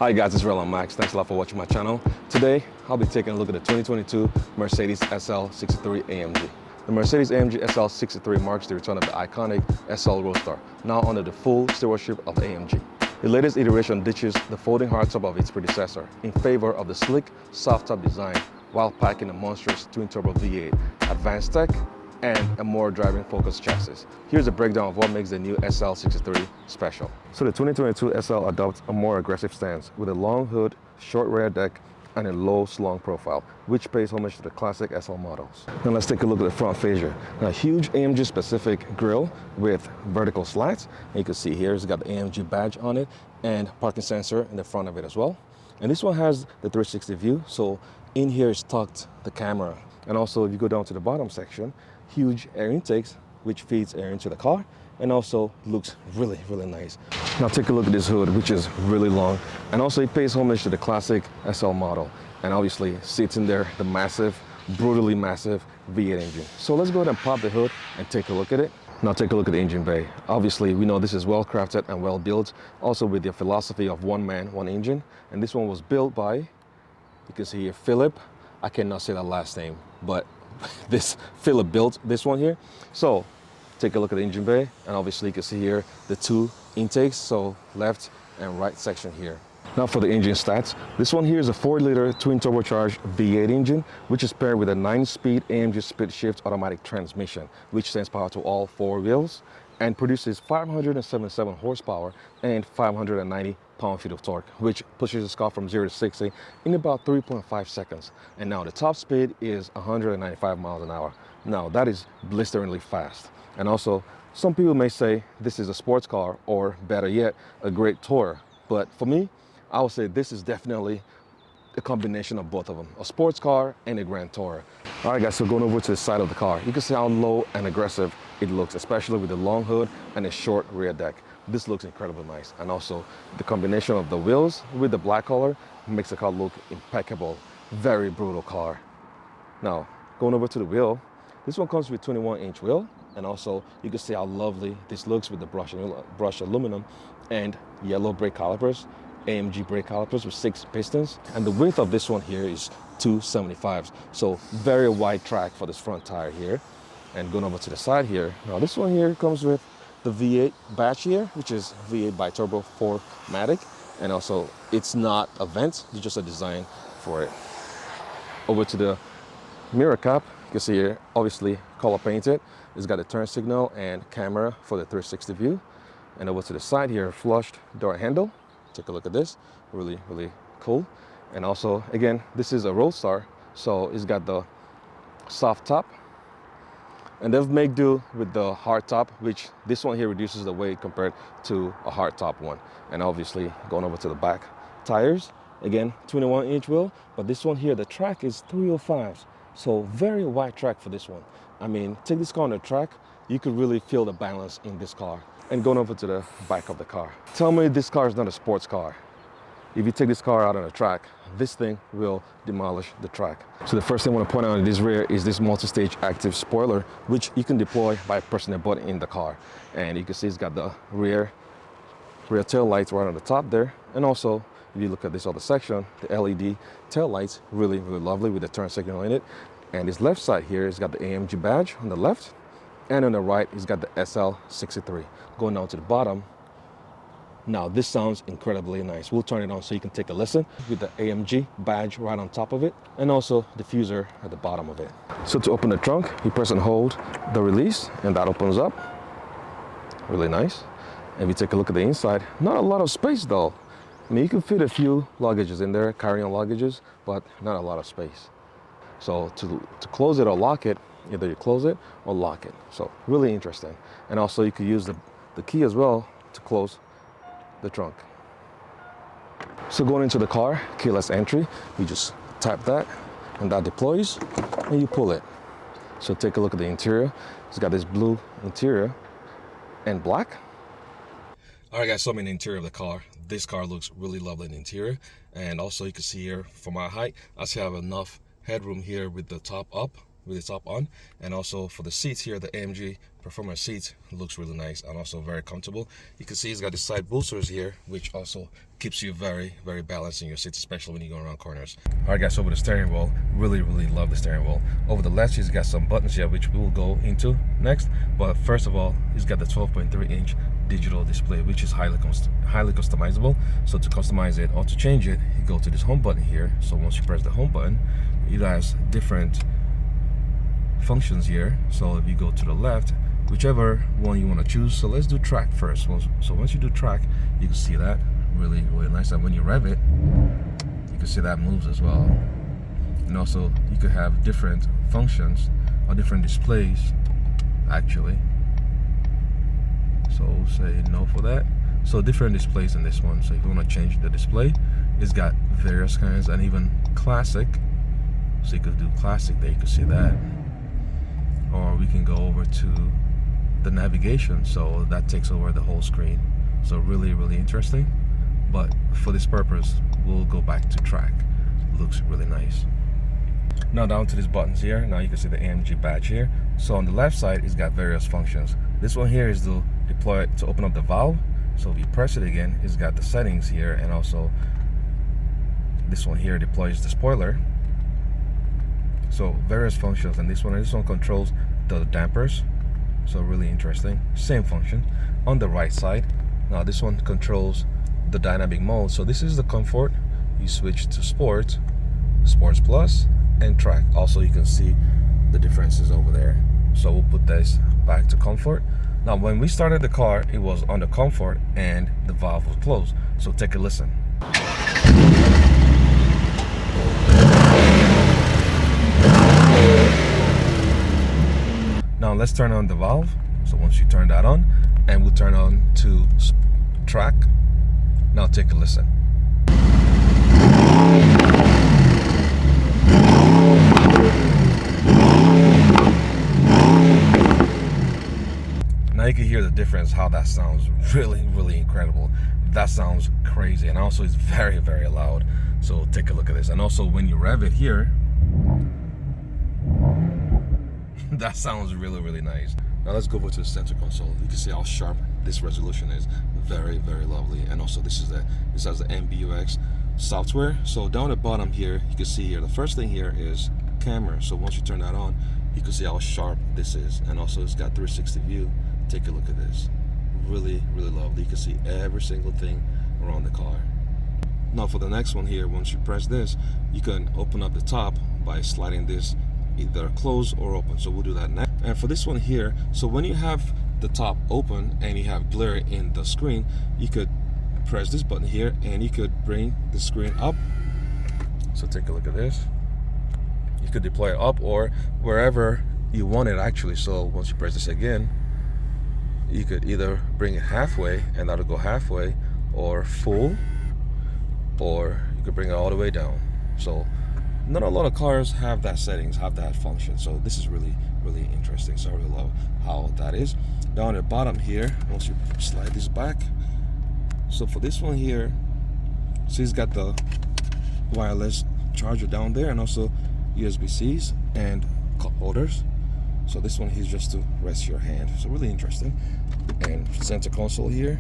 Hi guys, it's Redlinemaxx. Thanks a lot for watching my channel. Today, I'll be taking a look at the 2022 Mercedes SL 63 AMG. The Mercedes-AMG SL 63 marks the return of the iconic SL roadster, now under the full stewardship of AMG. The latest iteration ditches the folding hardtop of its predecessor in favor of the sleek, soft-top design while packing a monstrous twin-turbo V8, advanced tech, and a more driving-focused chassis. Here's a breakdown of what makes the new SL63 special. So the 2022 SL adopts a more aggressive stance with a long hood, short rear deck, and a low slung profile, which pays homage to the classic SL models. Now let's take a look at the front fascia. Now, a huge AMG-specific grille with vertical slats. And you can see here, it's got the AMG badge on it and parking sensor in the front of it as well. And this one has the 360 view, so in here is tucked the camera. And also, if you go down to the bottom section, huge air intakes, which feeds air into the car, and also looks really, really nice. Now take a look at this hood, which is really long, and also it pays homage to the classic SL model. And obviously sits in there the massive, brutally massive V8 engine. So let's go ahead and pop the hood and take a look at it. Now take a look at the engine bay. Obviously, we know this is well crafted and well built, also with the philosophy of one man, one engine. And this one was built by, you can see here, Philip. I cannot say that last name, but this Philip built this one here. So take a look at the engine bay, and obviously you can see here the two intakes, so left and right section here. Now for the engine stats, this one here is a 4-liter twin-turbocharged V8 engine, which is paired with a 9-speed AMG split shift automatic transmission, which sends power to all 4 wheels and produces 577 horsepower and 590 pound-feet of torque, which pushes this car from 0 to 60 in about 3.5 seconds. And now the top speed is 195 miles an hour. Now that is blisteringly fast. And also, some people may say this is a sports car, or better yet, a great tourer. But for me, I would say this is definitely a combination of both of them, a sports car and a grand tourer. All right guys, so going over to the side of the car, you can see how low and aggressive it looks, especially with the long hood and a short rear deck. This looks incredibly nice. And also the combination of the wheels with the black color makes the car look impeccable. Very brutal car. Now, going over to the wheel, this one comes with 21-inch wheel, and also you can see how lovely this looks with the brushed aluminum and yellow brake calipers, AMG brake calipers with 6 pistons. And the width of this one here is 275, so very wide track for this front tire here. And going over to the side here, now this one here comes with the V8 badge here, which is V8 Biturbo 4MATIC, and also it's not a vent, it's just a design for it. Over to the mirror cap, you can see here, obviously color painted. It's got a turn signal and camera for the 360 view. And over to the side here, flushed door handle. Take a look at this, really, really cool. And also, again, this is a roadster, so it's got the soft top. And they've made do with the hard top, which this one here reduces the weight compared to a hard top one. And obviously, going over to the back tires, again, 21-inch wheel, but this one here, the track is 305s. So very wide track for this one. I mean, take this car on the track, you could really feel the balance in this car. And going over to the back of the car. Tell me this car is not a sports car. If you take this car out on a track, this thing will demolish the track. So the first thing I want to point out in this rear is this multi-stage active spoiler, which you can deploy by pressing a button in the car. And you can see it's got the rear tail lights right on the top there. And also, if you look at this other section, the LED tail lights, really, really lovely with the turn signal in it. And this left side here, it's got the AMG badge on the left. And on the right, it's got the SL63. Going down to the bottom, now this sounds incredibly nice. We'll turn it on so you can take a listen with the AMG badge right on top of it, and also diffuser at the bottom of it. So to open the trunk, you press and hold the release, and that opens up. Really nice. And if you take a look at the inside, not a lot of space though. I mean, you can fit a few luggages in there, carry-on luggages, but not a lot of space. So to close it or lock it, either you close it or lock it. So really interesting. And also you could use the key as well to close the trunk. So going into the car, keyless entry, you just tap that and that deploys and you pull it. So take a look at the interior. It's got this blue interior and black. All right guys, so I'm in the interior of the car. This car looks really lovely in the interior. And also you can see here, for my height, I still have enough headroom here with the top up with the top on. And also for the seats here, the AMG Performance seats looks really nice and also very comfortable. You can see it's got the side boosters here, which also keeps you very balanced in your seats, especially when you go around corners. All right guys, over the steering wheel, really love the steering wheel. Over the left, it's got some buttons here, which we will go into next. But first of all, it's got the 12.3-inch digital display, which is highly customizable. So to customize it or to change it, you go to this home button here. So once you press the home button, it has different functions here. So if you go to the left, whichever one you want to choose. So let's do track first. So once you do track, you can see that really nice. And when you rev it, you can see that moves as well. And also you could have different functions or different displays actually. So say no for that. So different displays in this one. So if you want to change the display, it's got various kinds and even classic. So you could do classic there, you can see that. Or we can go over to the navigation, so that takes over the whole screen. So really interesting. But for this purpose, we'll go back to track. Looks really nice. Now down to these buttons here. Now you can see the AMG badge here. So on the left side, it's got various functions. This one here is to deploy to open up the valve. So if you press it again, it's got the settings here, and also this one here deploys the spoiler. So various functions, and this one controls the dampers. So really interesting. Same function. On the right side, now this one controls the dynamic mode. So this is the comfort. You switch to sport, sports plus, and track. Also you can see the differences over there. So we'll put this back to comfort. Now when we started the car, it was on the comfort and the valve was closed. So take a listen. Now let's turn on the valve. So once you turn that on, and we'll turn on to track. Now take a listen. Now you can hear the difference, how that sounds really incredible. That sounds crazy, and also it's very loud. So take a look at this. And also when you rev it here, that sounds really nice. Now let's go over to the center console. You can see how sharp this resolution is. Very lovely. And also this has the MBUX software. So down the bottom here, you can see here, the first thing here is camera. So once you turn that on, you can see how sharp this is. And also it's got 360 view. Take a look at this. Really lovely. You can see every single thing around the car. Now for the next one here, once you press this, you can open up the top by sliding this either close or open. So we'll do that next. And for this one here, so when you have the top open and you have glare in the screen, you could press this button here and you could bring the screen up. So take a look at this. You could deploy it up or wherever you want it actually. So once you press this again, you could either bring it halfway and that'll go halfway, or full, or you could bring it all the way down. So not a lot of cars have that settings, have that function. So this is really interesting. So I really love how that is. Down at the bottom here, once you slide this back, so for this one here, so it's got the wireless charger down there and also USB-Cs and cup holders. So this one is just to rest your hand. So really interesting. And center console here,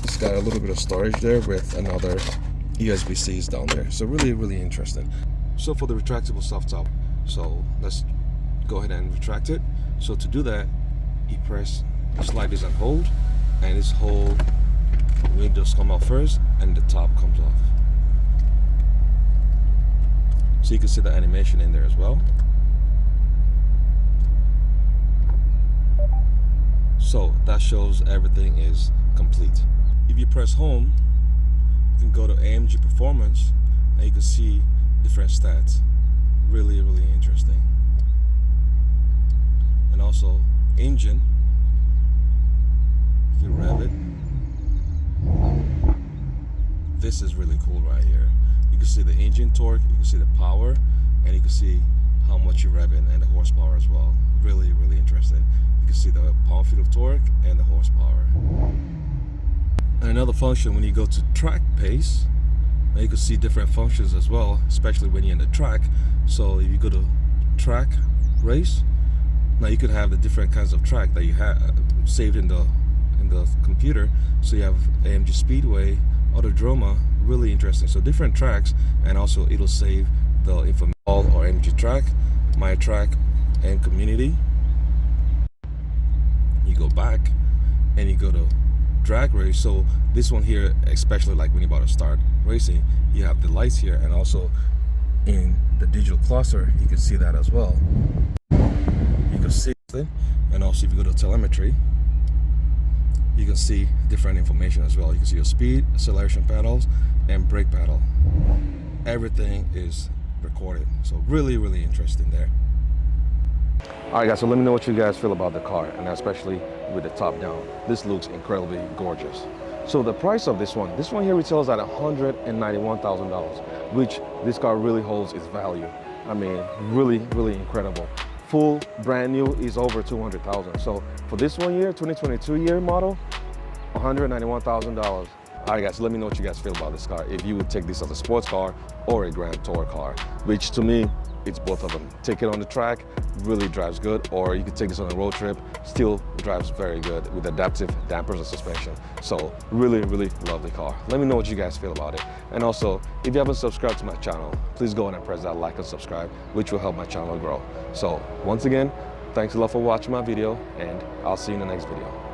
it's got a little bit of storage there with another USB-Cs down there. So really interesting. So for the retractable soft top, so let's go ahead and retract it. So to do that, you slide this and hold, and this whole windows come out first and the top comes off. So you can see the animation in there as well. So that shows everything is complete. If you press home, you can go to AMG Performance and you can see different stats. Really interesting. And also engine, if you rev it, this is really cool right here. You can see the engine torque, you can see the power, and you can see how much you're revving and the horsepower as well. Really interesting. You can see the pound-feet of torque and the horsepower. And another function, when you go to track pace, now you can see different functions as well, especially when you're in the track. So if you go to track race. Now you could have the different kinds of track that you have saved in the computer. So you have AMG Speedway, Autodroma, really interesting. So different tracks, and also it'll save the information or AMG track, my track, and community. You go back and you go to drag race. So this one here, especially like when you're about to start racing, you have the lights here, and also in the digital cluster you can see that as well. You can see it, and also if you go to telemetry, you can see different information as well. You can see your speed, acceleration pedals, and brake pedal. Everything is recorded. So really, really interesting there. All right, guys, so let me know what you guys feel about the car, and especially with the top down. This looks incredibly gorgeous. So the price of this one here retails at $191,000, which this car really holds its value. I mean, really, really incredible. Full brand new is over $200,000. So for this one year, 2022 year model, $191,000. All right, guys, so let me know what you guys feel about this car. If you would take this as a sports car or a grand tour car, which to me, it's both of them. Take it on the track, really drives good, or you could take this on a road trip, still drives very good with adaptive dampers and suspension. So really, really lovely car. Let me know what you guys feel about it. And also, if you haven't subscribed to my channel, please go ahead and press that like and subscribe, which will help my channel grow. So once again, thanks a lot for watching my video, and I'll see you in the next video.